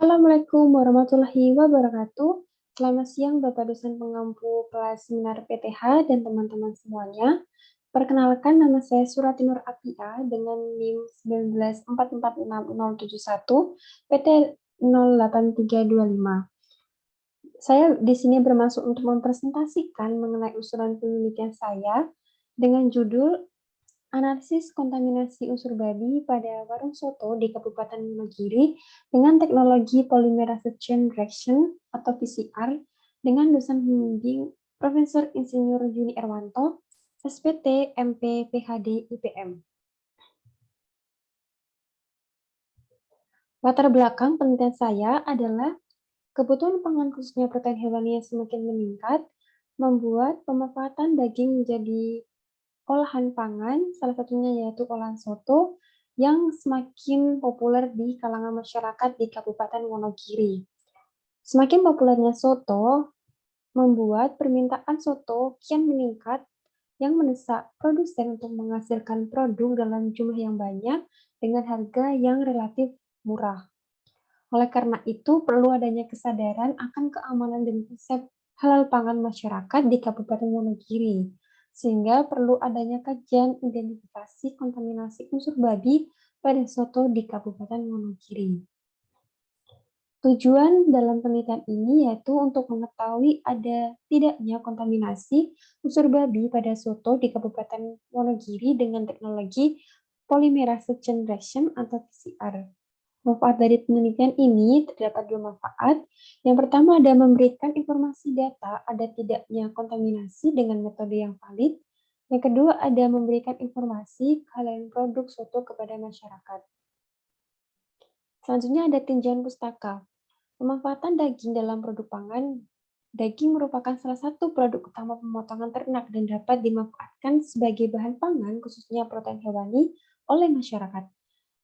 Assalamualaikum warahmatullahi wabarakatuh. Selamat siang Bapak dosen pengampu kelas seminar PTH dan teman-teman semuanya. Perkenalkan nama saya Surati Nur Apia dengan NIM 194467071 PT 08325. Saya di sini bermaksud untuk mempresentasikan mengenai usulan penelitian saya dengan judul Analisis kontaminasi unsur babi pada warung soto di Kabupaten Wonogiri dengan teknologi polymerase chain reaction atau PCR dengan dosen pembimbing Profesor Insinyur Yuni Erwanto, SPT MP PhD IPM. Latar belakang penelitian saya adalah kebutuhan pangan khususnya protein hewani yang semakin meningkat, membuat pemanfaatan daging menjadi olahan pangan, salah satunya yaitu olahan soto, yang semakin populer di kalangan masyarakat di Kabupaten Wonogiri. Semakin populernya soto membuat permintaan soto kian meningkat yang mendesak produsen untuk menghasilkan produk dalam jumlah yang banyak dengan harga yang relatif murah. Oleh karena itu, perlu adanya kesadaran akan keamanan dan konsep halal pangan masyarakat di Kabupaten Wonogiri, sehingga perlu adanya kajian identifikasi kontaminasi unsur babi pada soto di Kabupaten Wonogiri. Tujuan dalam penelitian ini yaitu untuk mengetahui ada tidaknya kontaminasi unsur babi pada soto di Kabupaten Wonogiri dengan teknologi polymerase chain reaction atau PCR. Manfaat dari penelitian ini terdapat dua manfaat. Yang pertama ada memberikan informasi data ada tidaknya kontaminasi dengan metode yang valid. Yang kedua ada memberikan informasi kehalalan produk soto kepada masyarakat. Selanjutnya ada tinjauan pustaka. Pemanfaatan daging dalam produk pangan. Daging merupakan salah satu produk utama pemotongan ternak dan dapat dimanfaatkan sebagai bahan pangan khususnya protein hewani oleh masyarakat.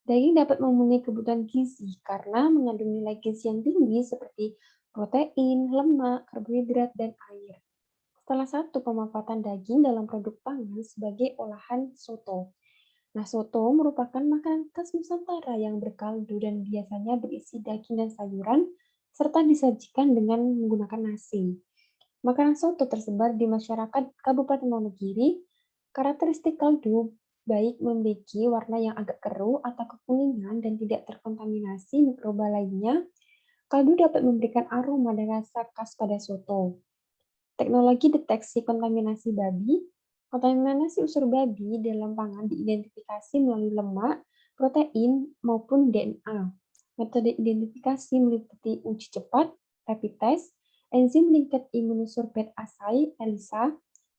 Daging dapat memenuhi kebutuhan gizi karena mengandung nilai gizi yang tinggi seperti protein, lemak, karbohidrat, dan air. Salah satu pemanfaatan daging dalam produk pangan sebagai olahan soto. Nah, soto merupakan makanan khas Nusantara yang berkaldu dan biasanya berisi daging dan sayuran, serta disajikan dengan menggunakan nasi. Makanan soto tersebar di masyarakat Kabupaten Wonogiri. Karakteristik kaldu baik memiliki warna yang agak keruh atau kekuningan dan tidak terkontaminasi mikroba lainnya. Kaldu dapat memberikan aroma dan rasa khas pada soto. Teknologi deteksi kontaminasi babi. Kontaminasi unsur babi dalam pangan diidentifikasi melalui lemak, protein, maupun DNA. Metode identifikasi meliputi uji cepat, rapid test, enzim linked immunosorbate assay, ELISA,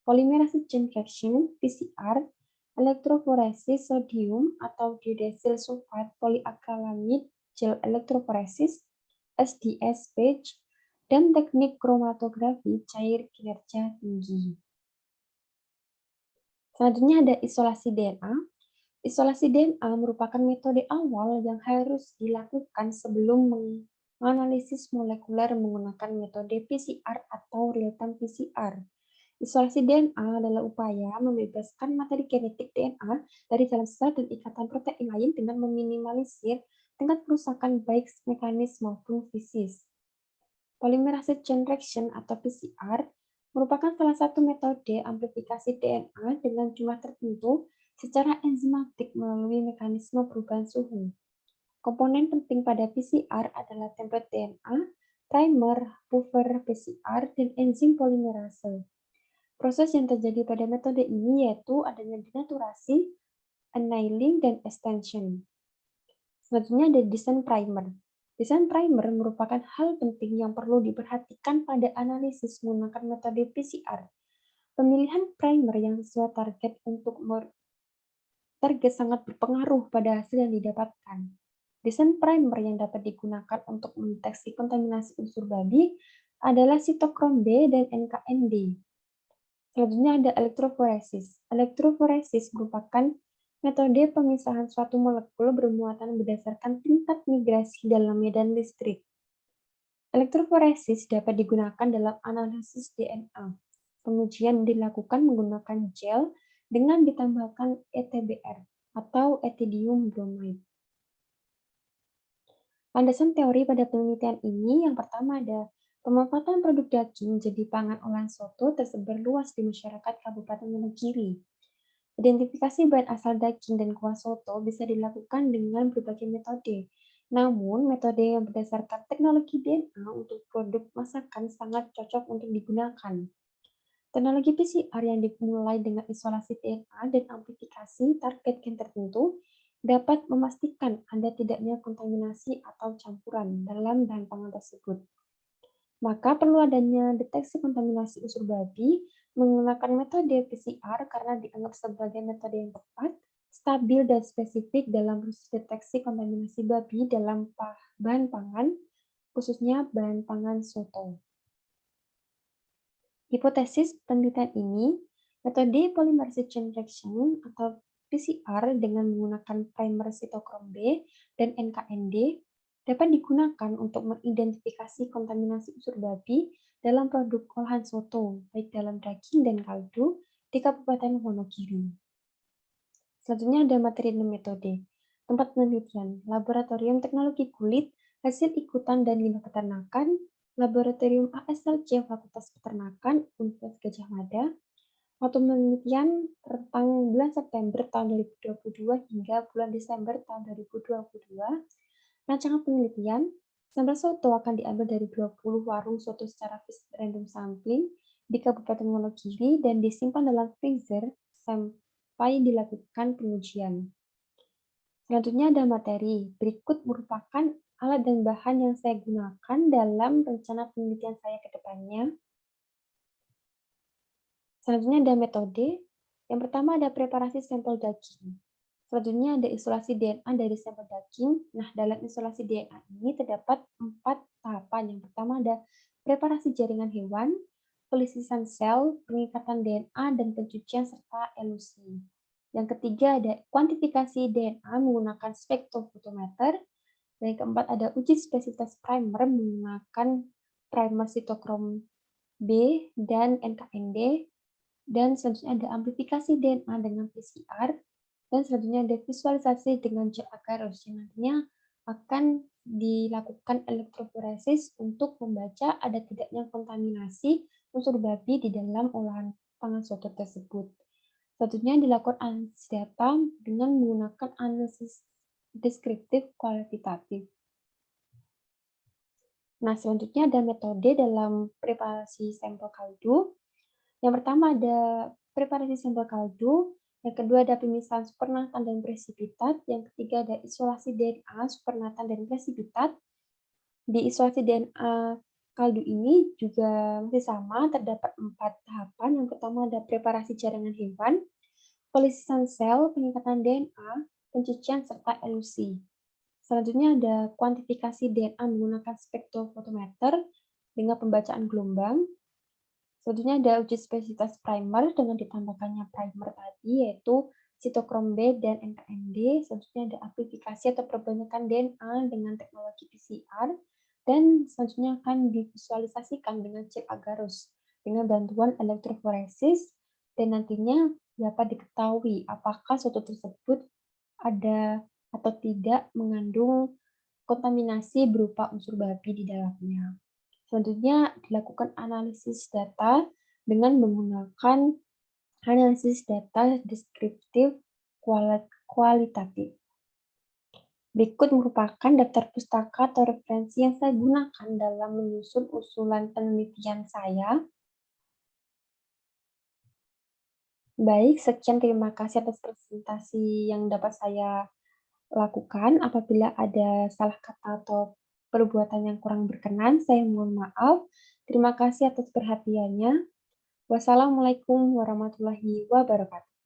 polymerase chain reaction, PCR, elektroforesis sodium atau diodesil sulfat polyacrylamide gel elektroforesis, SDS page, dan teknik kromatografi cair kinerja tinggi. Selanjutnya ada isolasi DNA. Isolasi DNA merupakan metode awal yang harus dilakukan sebelum menganalisis molekuler menggunakan metode PCR atau real-time PCR. Isolasi DNA adalah upaya membebaskan materi genetik DNA dari dalam sel dan ikatan protein lain dengan meminimalisir tingkat kerusakan baik mekanis maupun fisis. Polymerase chain reaction atau PCR merupakan salah satu metode amplifikasi DNA dengan jumlah tertentu secara enzimatik melalui mekanisme perubahan suhu. Komponen penting pada PCR adalah template DNA, primer, buffer PCR, dan enzim polimerase. Proses yang terjadi pada metode ini yaitu adanya denaturasi, annealing, dan extension. Selanjutnya ada desain primer. Desain primer merupakan hal penting yang perlu diperhatikan pada analisis menggunakan metode PCR. Pemilihan primer yang sesuai target sangat berpengaruh pada hasil yang didapatkan. Desain primer yang dapat digunakan untuk mendeteksi kontaminasi unsur babi adalah sitokrom B dan NKND. Selanjutnya ada elektroforesis. Elektroforesis merupakan metode pemisahan suatu molekul bermuatan berdasarkan tingkat migrasi dalam medan listrik. Elektroforesis dapat digunakan dalam analisis DNA. Pengujian dilakukan menggunakan gel dengan ditambahkan ETBR atau ethidium bromide. Landasan teori pada penelitian ini yang pertama ada pemanfaatan produk daging jadi pangan olahan soto tersebar luas di masyarakat Kabupaten Wonogiri. Identifikasi bahan asal daging dan kuah soto bisa dilakukan dengan berbagai metode. Namun, metode yang berdasarkan teknologi DNA untuk produk masakan sangat cocok untuk digunakan. Teknologi PCR yang dimulai dengan isolasi DNA dan amplifikasi target gen tertentu dapat memastikan ada tidaknya kontaminasi atau campuran dalam bahan pangan tersebut. Maka perlu adanya deteksi kontaminasi unsur babi menggunakan metode PCR karena dianggap sebagai metode yang tepat, stabil, dan spesifik dalam proses deteksi kontaminasi babi dalam bahan pangan, khususnya bahan pangan soto. Hipotesis penelitian ini, metode polymerase chain reaction atau PCR dengan menggunakan primer sitokrom B dan NKND dapat digunakan untuk mengidentifikasi kontaminasi unsur babi dalam produk olahan soto, baik dalam daging dan kaldu di Kabupaten Wonogiri. Selanjutnya ada materi dan metode. Tempat penelitian, Laboratorium Teknologi Kulit, Hasil Ikutan dan Limbah Peternakan, Laboratorium ASLC Fakultas Peternakan, Universitas Gadjah Mada. Waktu penelitian rentang bulan September tahun 2022 hingga bulan Desember tahun 2022. Rancangan penelitian, sampel soto akan diambil dari 20 warung soto secara random sampling di Kabupaten Wonogiri dan disimpan dalam freezer sampai dilakukan pengujian. Selanjutnya ada materi. Berikut merupakan alat dan bahan yang saya gunakan dalam rencana penelitian saya ke depannya. Selanjutnya ada metode. Yang pertama ada preparasi sampel daging. Selanjutnya ada isolasi DNA dari sampel daging. Nah, dalam isolasi DNA ini terdapat 4 tahapan. Yang pertama ada preparasi jaringan hewan, pelisisan sel, pengikatan DNA, dan pencucian serta elusi. Yang ketiga ada kuantifikasi DNA menggunakan spektrofotometer. Dan yang keempat ada uji spesifitas primer menggunakan primer sitokrom B dan NKND. Dan selanjutnya ada amplifikasi DNA dengan PCR. Dan selanjutnya ada visualisasi dengan gel agar-agar yang nantinya akan dilakukan elektroforesis untuk membaca ada tidaknya kontaminasi unsur babi di dalam olahan pangan soto tersebut. Selanjutnya dilakukan analisis data dengan menggunakan analisis deskriptif kualitatif. Nah, selanjutnya ada metode dalam preparasi sampel kaldu. Yang pertama ada preparasi sampel kaldu, yang kedua ada pemisahan supernatan dan presipitat, yang ketiga ada isolasi DNA supernatan dan presipitat. Di isolasi DNA kaldu ini juga masih sama, terdapat 4 tahapan. Yang pertama ada preparasi jaringan hewan, pelisisan sel, pengikatan DNA, pencucian, serta elusi. Selanjutnya ada kuantifikasi DNA menggunakan spektrofotometer dengan pembacaan gelombang. Selanjutnya ada uji spesifitas primer dengan ditambahkannya primer tadi, yaitu sitokrom B dan NKND. Selanjutnya ada amplifikasi atau perbanyakan DNA dengan teknologi PCR. Dan selanjutnya akan divisualisasikan dengan chip agarus dengan bantuan elektroforesis dan nantinya dapat diketahui apakah soto tersebut ada atau tidak mengandung kontaminasi berupa unsur babi di dalamnya. Selanjutnya dilakukan analisis data dengan menggunakan analisis data deskriptif kualitatif. Berikut merupakan daftar pustaka atau referensi yang saya gunakan dalam menyusun usulan penelitian saya. Baik, sekian terima kasih atas presentasi yang dapat saya lakukan. Apabila ada salah kata atau perbuatan yang kurang berkenan, saya mohon maaf. Terima kasih atas perhatiannya. Wassalamualaikum warahmatullahi wabarakatuh.